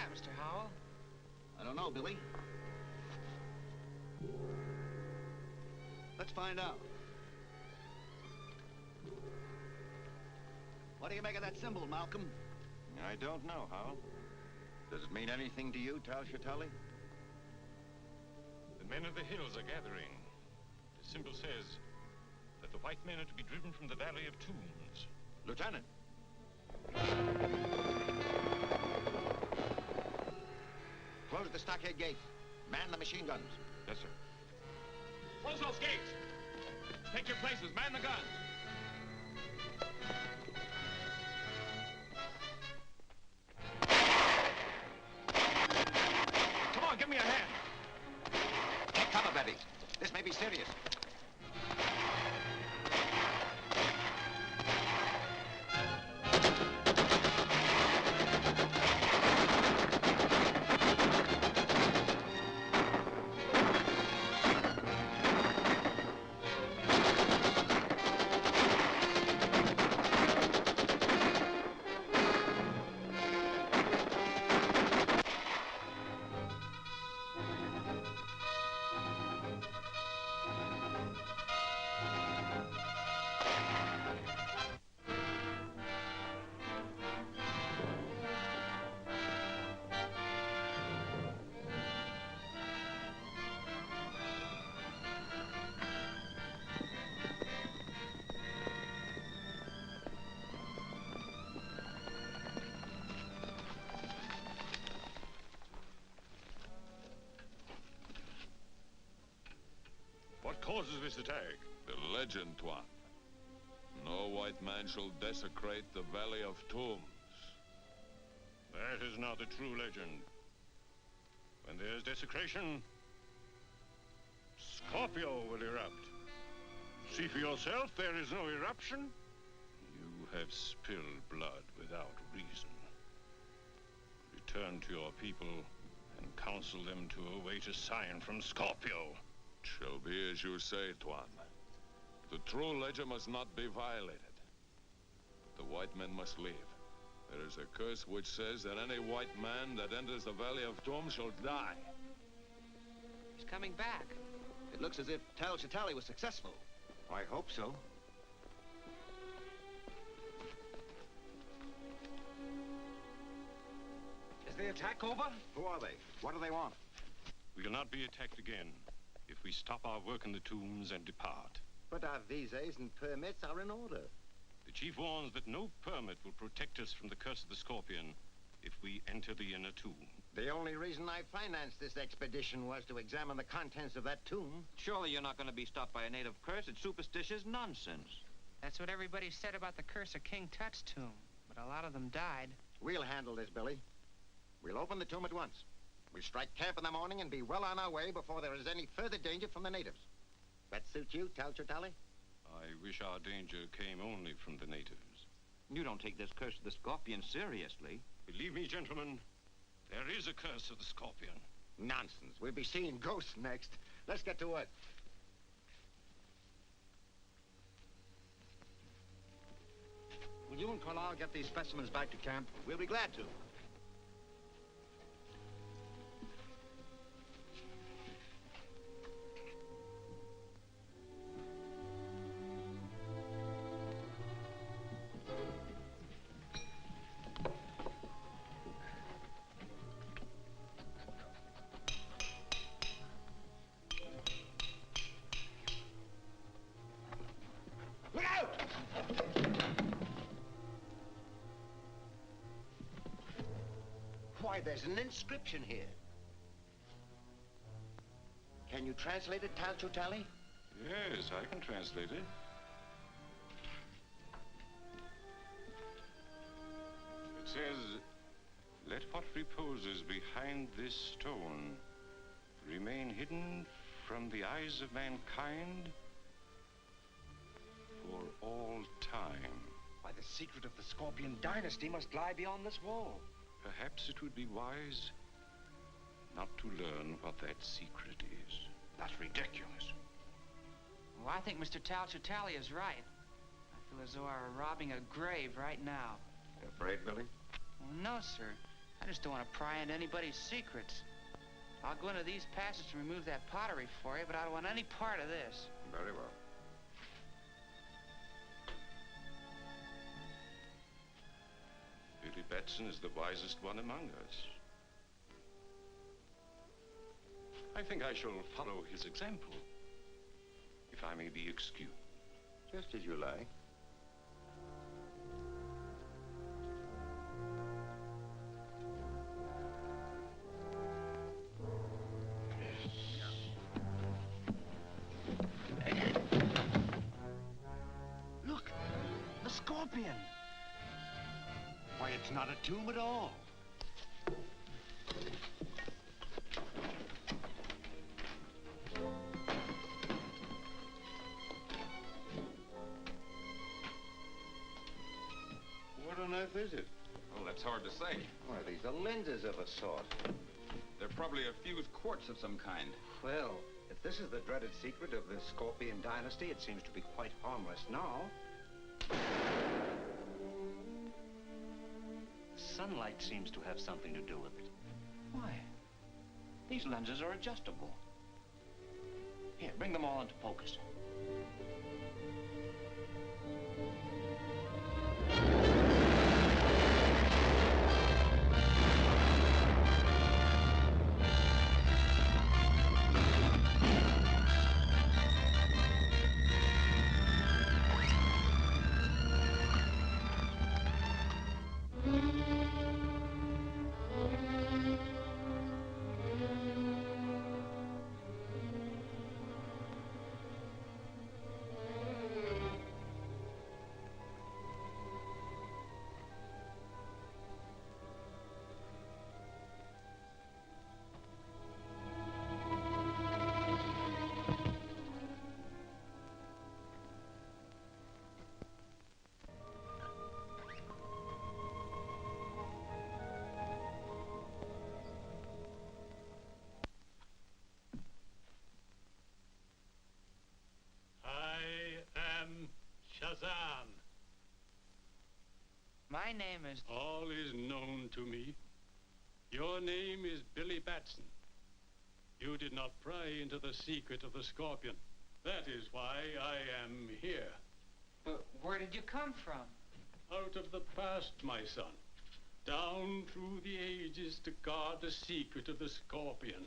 that, Mr. Howell? I don't know, Billy. Let's find out. What do you make of that symbol, Malcolm? I don't know, Howell. Does it mean anything to you, Tal Shatali? The men of the hills are gathering. The symbol says that the white men are to be driven from the Valley of Tombs. Lieutenant! Close the stockade gate. Man the machine guns. Yes, sir. Close those gates. Take your places. Man the guns. Come on, give me a hand. Take cover, Betty. This may be serious. What causes this attack? The legend, Tuan. No white man shall desecrate the Valley of Tombs. That is not the true legend. When there's desecration, Scorpio will erupt. See for yourself, there is no eruption. You have spilled blood without reason. Return to your people and counsel them to await a sign from Scorpio. It shall be as you say, Tuan. The true legend must not be violated. The white men must leave. There is a curse which says that any white man that enters the Valley of Tombs shall die. He's coming back. It looks as if Tal Shatali was successful. I hope so. Is the attack over? Who are they? What do they want? We will not be attacked again if we stop our work in the tombs and depart. But our visas and permits are in order. The chief warns that no permit will protect us from the curse of the Scorpion if we enter the inner tomb. The only reason I financed this expedition was to examine the contents of that tomb. Surely you're not going to be stopped by a native curse. It's superstitious nonsense. That's what everybody said about the curse of King Tut's tomb. But a lot of them died. We'll handle this, Billy. We'll open the tomb at once. We'll strike camp in the morning and be well on our way before there is any further danger from the natives. That suit you, Tal Shatali? I wish our danger came only from the natives. You don't take this curse of the Scorpion seriously. Believe me, gentlemen, there is a curse of the Scorpion. Nonsense. We'll be seeing ghosts next. Let's get to work. Will you and Carlisle get these specimens back to camp? We'll be glad to. Look out! Why, there's an inscription here. Can you translate it, Tal Shatali? Yes, I can translate it. It says, "Let what reposes behind this stone remain hidden from the eyes of mankind for all time." Why, the secret of the Scorpion dynasty must lie beyond this wall. Perhaps it would be wise not to learn what that secret is. That's ridiculous. Well, I think Mr. Tal Shatali is right. I feel as though I were robbing a grave right now. You afraid, Billy? Well, no, sir. I just don't want to pry into anybody's secrets. I'll go into these passages and remove that pottery for you, but I don't want any part of this. Very well. Billy Batson is the wisest one among us. I think I shall follow his example, if I may be excused. Just as you like. Look, the scorpion. Why, it's not a tomb at all. What on earth is it? Well, that's hard to say. Why, these are lenses of a sort. They're probably a fused quartz of some kind. Well, if this is the dreaded secret of the Scorpion dynasty, it seems to be quite harmless now. Sunlight seems to have something to do with it. Why? These lenses are adjustable. Here, bring them all into focus. Shazam. My name is... All is known to me. Your name is Billy Batson. You did not pry into the secret of the Scorpion. That is why I am here. But where did you come from? Out of the past, my son. Down through the ages to guard the secret of the Scorpion.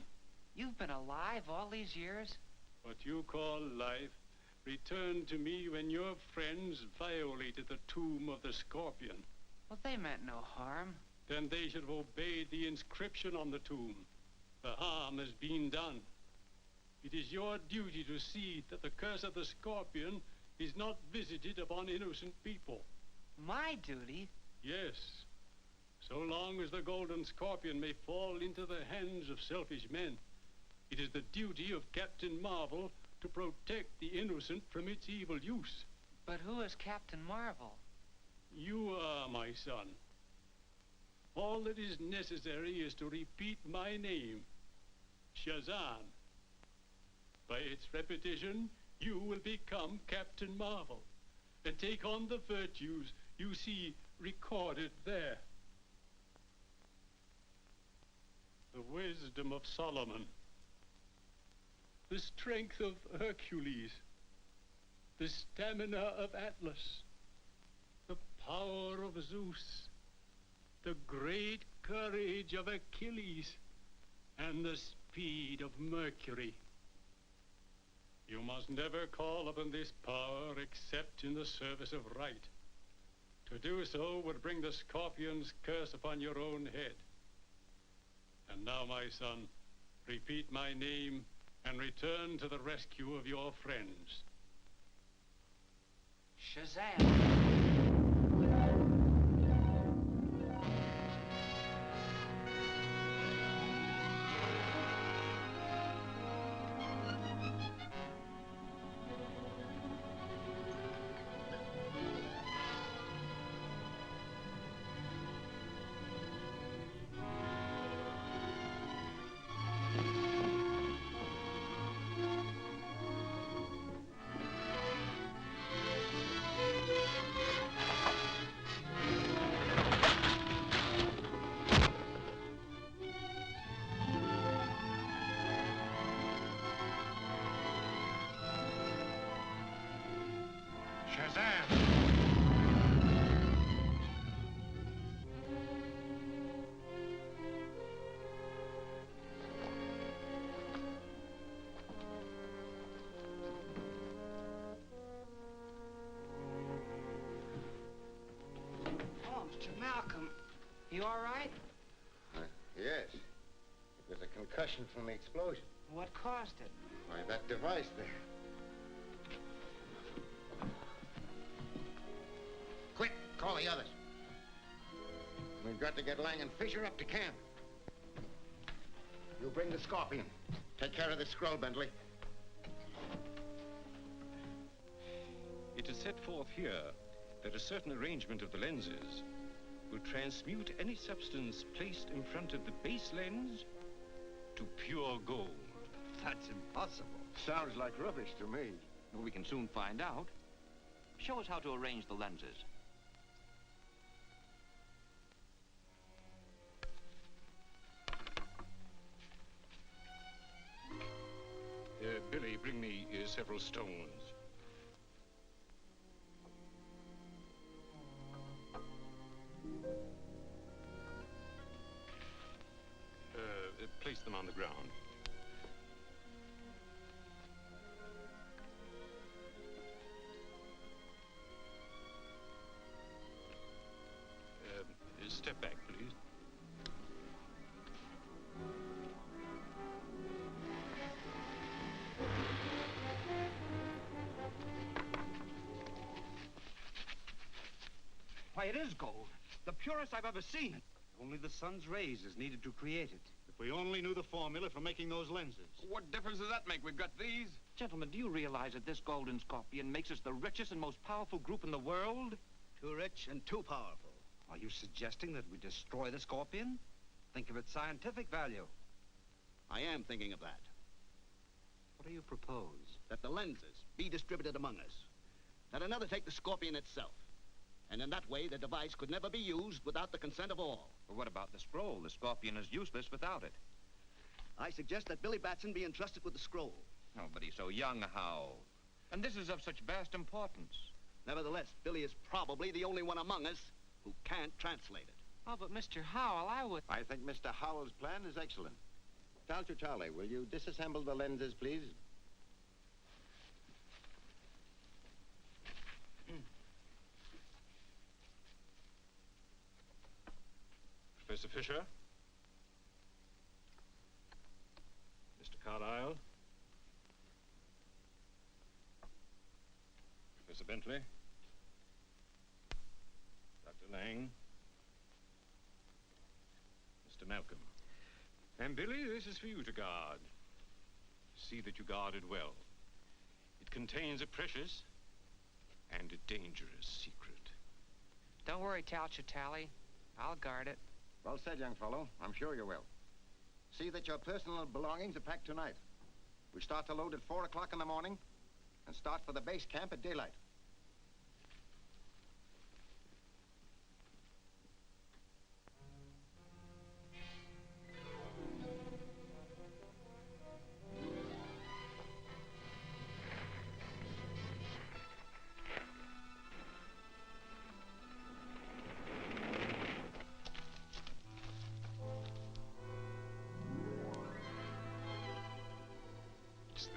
You've been alive all these years? What you call life returned to me when your friends violated the tomb of the Scorpion. Well, they meant no harm. Then they should have obeyed the inscription on the tomb. The harm has been done. It is your duty to see that the curse of the Scorpion is not visited upon innocent people. My duty? Yes. So long as the Golden Scorpion may fall into the hands of selfish men, it is the duty of Captain Marvel to protect the innocent from its evil use. But who is Captain Marvel? You are, my son. All that is necessary is to repeat my name, Shazam. By its repetition, you will become Captain Marvel and take on the virtues you see recorded there. The wisdom of Solomon, the strength of Hercules, the stamina of Atlas, the power of Zeus, the great courage of Achilles, and the speed of Mercury. You must never call upon this power except in the service of right. To do so would bring the Scorpion's curse upon your own head. And now, my son, repeat my name and return to the rescue of your friends. Shazam! You all right? Yes. It was a concussion from the explosion. What caused it? Why, that device there. Quick, call the others. We've got to get Lang and Fisher up to camp. You bring the Scorpion. Take care of the scroll, Bentley. It is set forth here that a certain arrangement of the lenses will transmute any substance placed in front of the base lens to pure gold. That's impossible. Sounds like rubbish to me. Well, we can soon find out. Show us how to arrange the lenses. Billy, bring me several stones. Place them on the ground. Step back, please. Why, it is gold. The purest I've ever seen. Only the sun's rays is needed to create it. If we only knew the formula for making those lenses. What difference does that make? We've got these. Gentlemen, do you realize that this golden scorpion makes us the richest and most powerful group in the world? Too rich and too powerful. Are you suggesting that we destroy the Scorpion? Think of its scientific value. I am thinking of that. What do you propose? That the lenses be distributed among us. That another take the Scorpion itself. And in that way, the device could never be used without the consent of all. But what about the scroll? The scorpion is useless without it. I suggest that Billy Batson be entrusted with the scroll. Oh, but he's so young, Hal. And this is of such vast importance. Nevertheless, Billy is probably the only one among us who can't translate it. Oh, but Mr. Howell, I think Mr. Howell's plan is excellent. Dr. Charlie, will you disassemble the lenses, please? Professor Fisher? Mr. Carlyle? Professor Bentley? Dr. Lang? Mr. Malcolm? And Billy, this is for you to guard. See that you guard it well. It contains a precious and a dangerous secret. Don't worry, Talchatali. I'll guard it. Well said, young fellow. I'm sure you will. See that your personal belongings are packed tonight. We start to load at 4 o'clock in the morning and start for the base camp at daylight.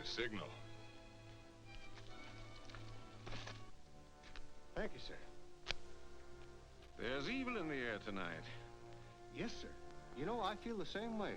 Signal. Thank you, sir. There's evil in the air tonight. Yes, sir. You know, I feel the same way.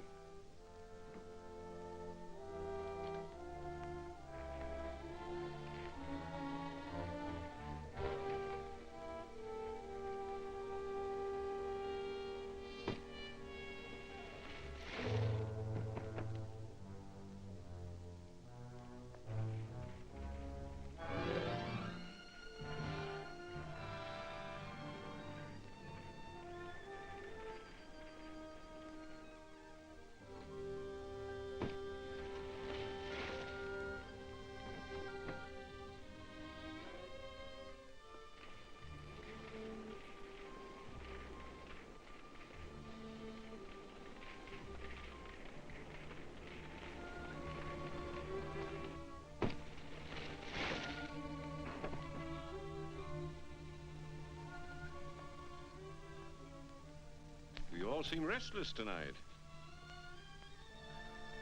You all seem restless tonight.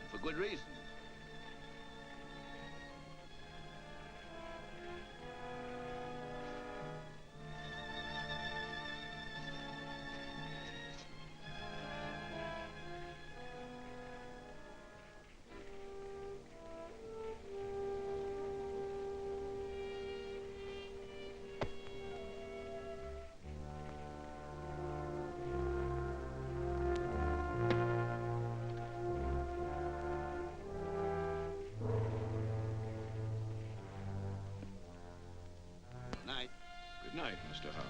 And for good reason. Good night, Mr. Howe.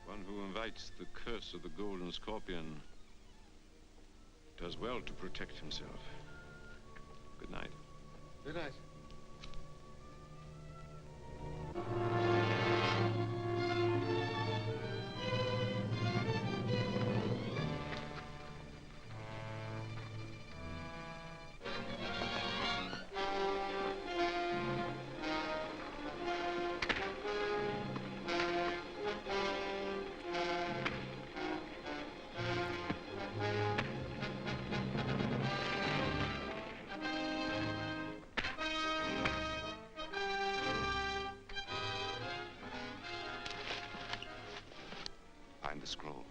One who invites the curse of the Golden Scorpion does well to protect himself. Good night. Good night. Find the scroll.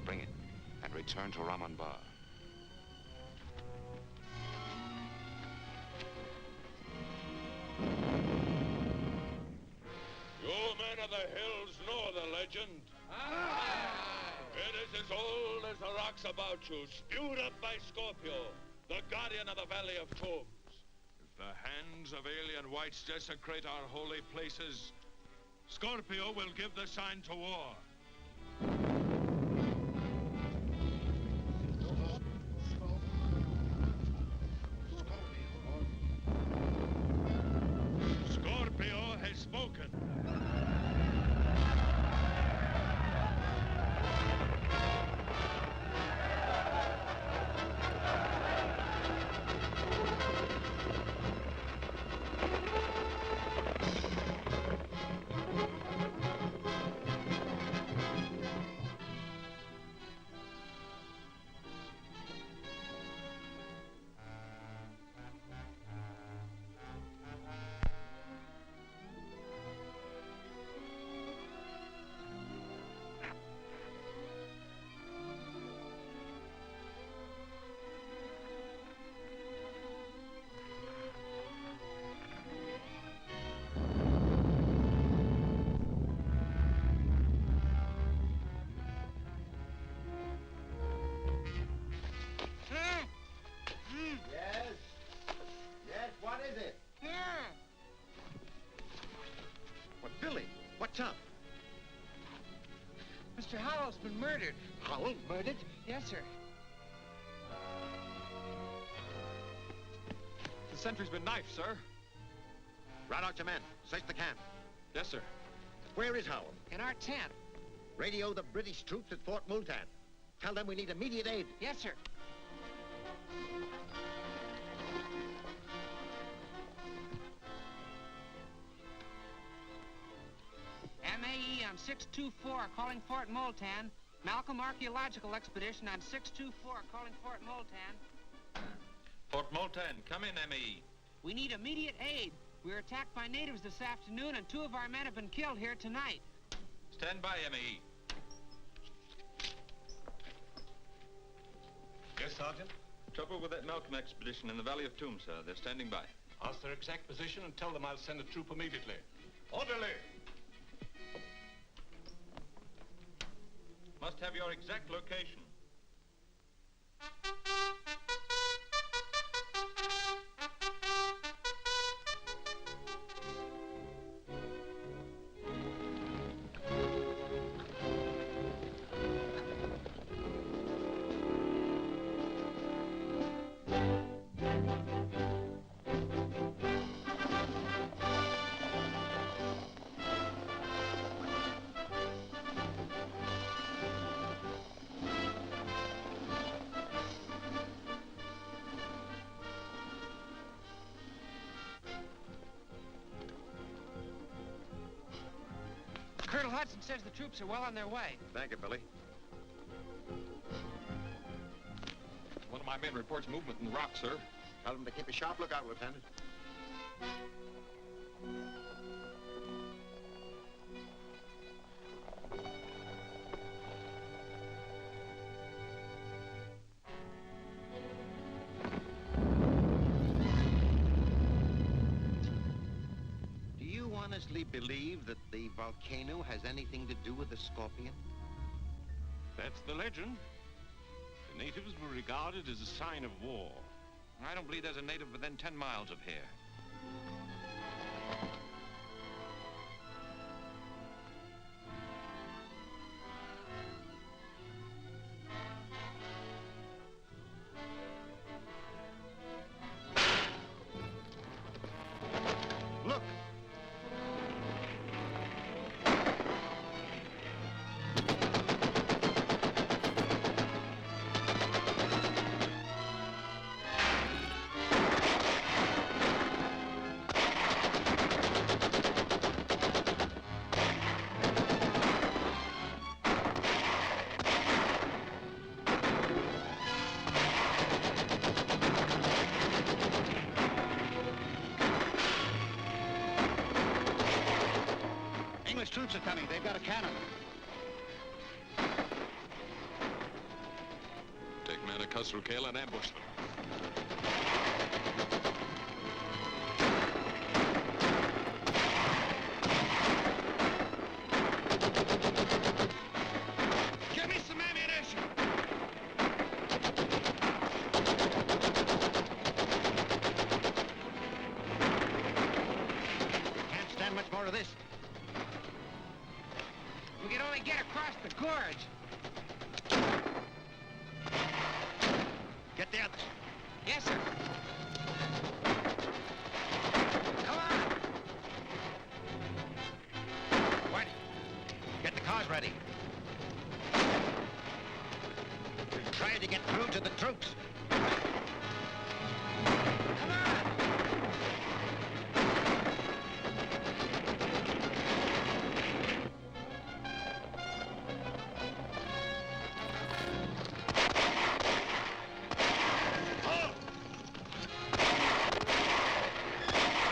Bring it and return to Raman Bar. You men of the hills know the legend. It is as old as the rocks about you, spewed up by Scorpio, the guardian of the Valley of Tombs. If the hands of alien whites desecrate our holy places, Scorpio will give the sign to war. Scorpio has spoken. What's up? Mr. Howell's been murdered. Howell murdered? Yes, sir. The sentry's been knifed, sir. Rout out your men. Search the camp. Yes, sir. Where is Howell? In our tent. Radio the British troops at Fort Multan. Tell them we need immediate aid. Yes, sir. MAE on 624 calling Fort Multan. Malcolm Archaeological Expedition on 624 calling Fort Multan. Fort Multan, come in, MAE. We need immediate aid. We were attacked by natives this afternoon, and 2 of our men have been killed here tonight. Stand by, MAE. Yes, Sergeant? Trouble with that Malcolm expedition in the Valley of Tombs, sir. They're standing by. Ask their exact position and tell them I'll send a troop immediately. Orderly! Must have your exact location. Colonel Hudson says the troops are well on their way. Thank you, Billy. One of my men reports movement in the rock, sir. Tell them to keep a sharp lookout, Lieutenant. Do you honestly believe that the volcano has anything to do with the Scorpion? That's the legend. Natives were regarded as a sign of war. I don't believe there's a native within 10 miles of here. Look! English troops are coming. They've got a cannon. Take men at Khosrow and ambush them. Give me some ammunition! Can't stand much more of this. We can only get across the gorge. Get the others. Yes, sir. Come on. Whitey, get the cars ready. We've tried to get through to the troops. Come on.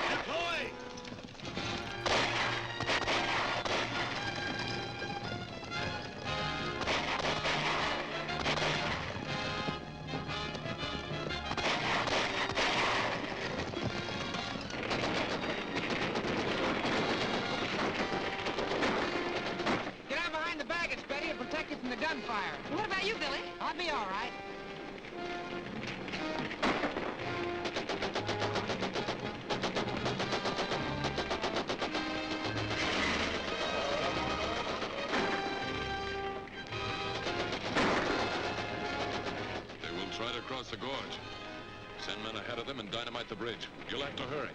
Deploy! Get out behind the baggage, Betty, and protect you from the gunfire. What about you, Billy? I'll be all right. They will try to cross the gorge. Send men ahead of them and dynamite the bridge. You'll have to hurry.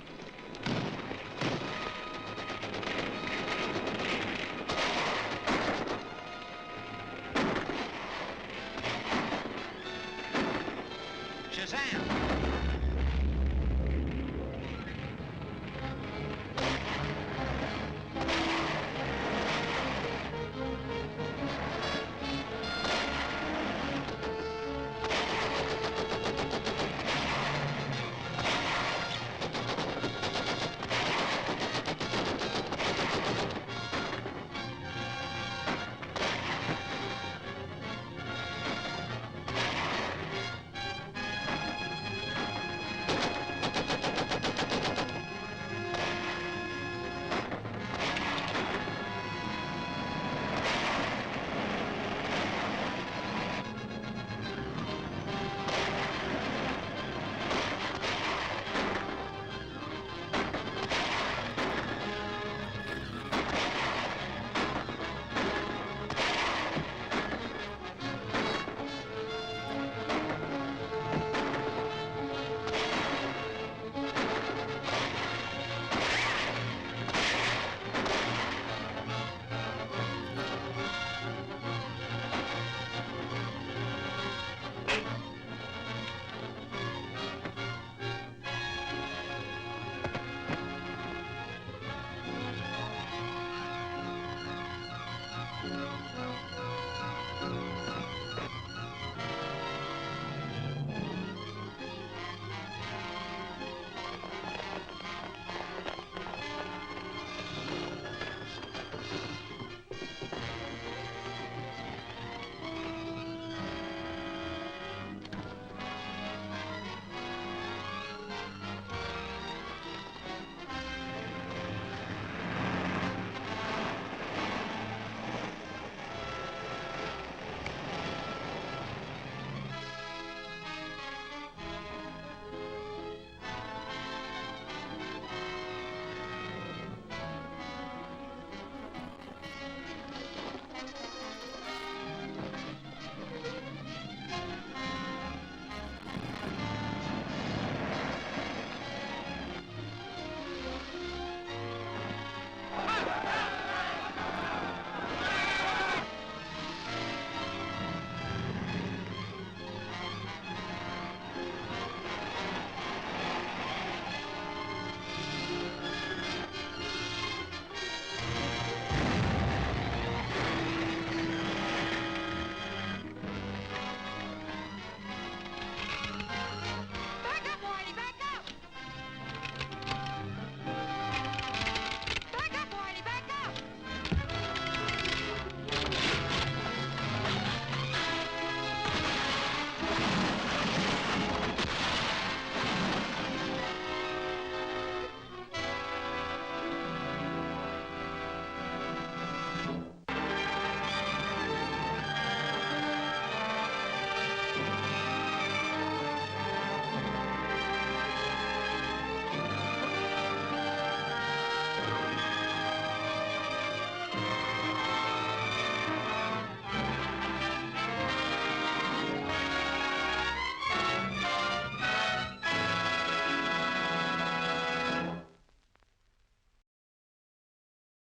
Shazam!